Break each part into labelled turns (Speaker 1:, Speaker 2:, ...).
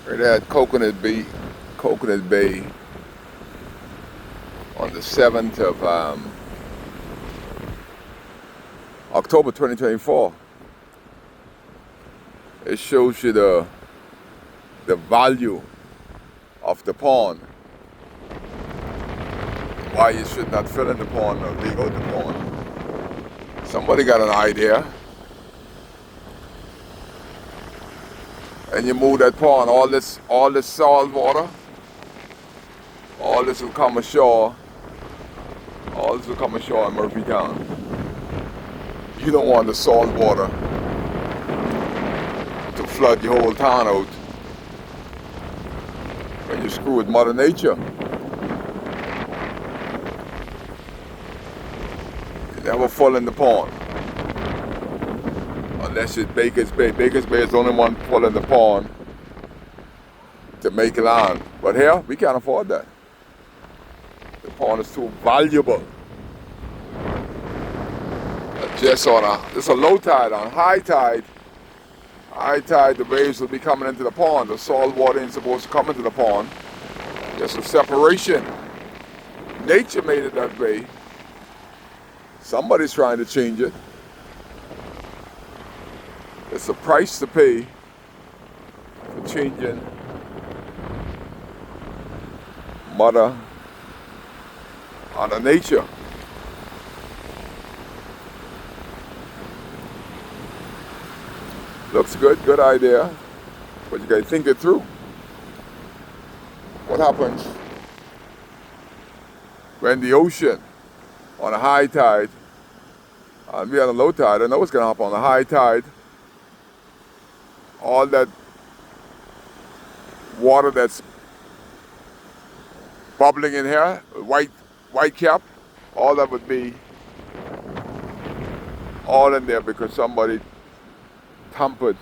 Speaker 1: Right at Coconut Bay on the 7th of October 2024. It shows you the value of the pond, why you should not fill in the pond or dig out the pond. Somebody got an idea, and you move that pond, all this salt water, all this will come ashore. All this will come ashore in Murphytown. You don't want the salt water to flood your whole town out when you screw with Mother Nature. You never fall in the pond. Unless it's Baker's Bay. Baker's Bay is the only one fall in the pond to make land. But here, we can't afford that. The pond is too valuable. This is a low tide. On high tide, the waves will be coming into the pond. The salt water ain't supposed to come into the pond. There's a separation. Nature made it that way. Somebody's trying to change it. It's a price to pay for changing Mother Nature. Looks good idea, but you gotta think it through. What happens when the ocean on a high tide, and we on a low tide, I know what's gonna happen on a high tide, all that water that's bubbling in here, white cap, all that would be all in there because somebody tampered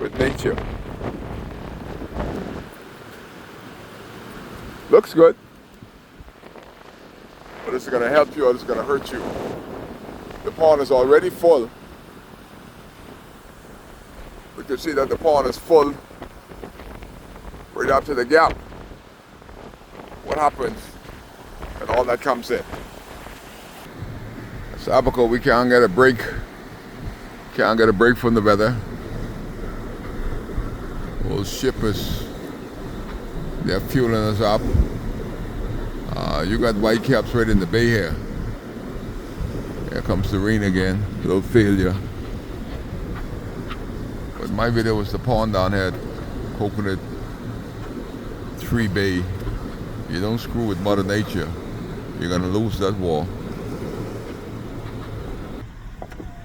Speaker 1: with nature. Looks good, but is it going to help you or is it going to hurt you? The pond is already full. We can see that the pond is full right up to the gap. What happens when all that comes in? It's Abaco, we can't get a break. Can't get a break from the weather. Old shippers, they're fueling us up. You got white caps right in the bay here. Here comes the rain again, a little failure. But my video was the pond down here at Coconut Tree Bay. You don't screw with Mother Nature, you're gonna lose that war.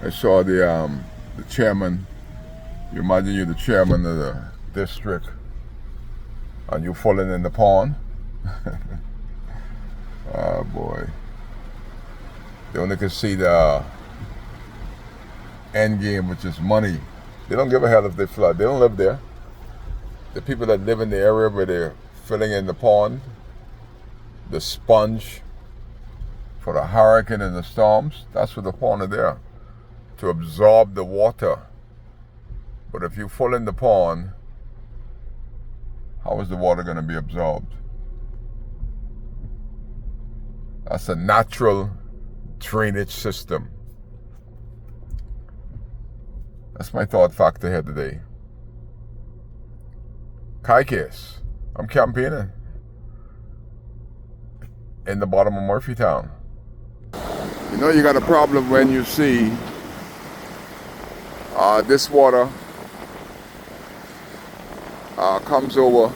Speaker 1: I saw the chairman. You imagine you're the chairman of the district and you're falling in the pond. Oh boy. They only can see the end game, which is money. They don't give a hell if they flood. They don't live there. The people that live in the area where they're filling in the pond, the sponge for the hurricane and the storms, that's what the pond is there, to absorb the water. But if you fall in the pond, how is the water going to be absorbed? That's a natural drainage system. That's my thought factor here today. Kaikes, I'm campaigning in the bottom of Murphytown. You know you got a problem when you see this water comes over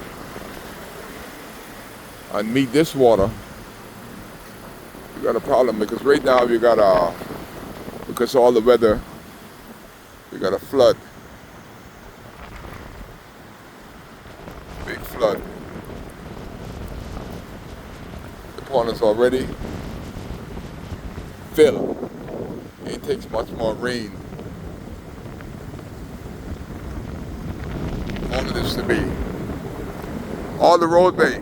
Speaker 1: and meet this water. You got a problem because right now you got because of all the weather, you got a flood, big flood. The pond is already filled. It takes much more rain. All of this to be. All the roadway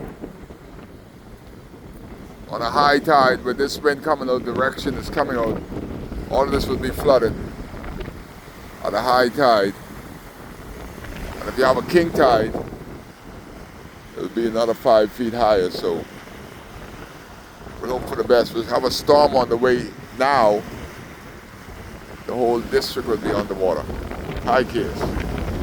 Speaker 1: on a high tide with this wind coming out direction is coming out. All of this will be flooded on a high tide. And if you have a king tide, it'll be another 5 feet higher. So we hope for the best. We have a storm on the way now. The whole district will be underwater. Hi, kids.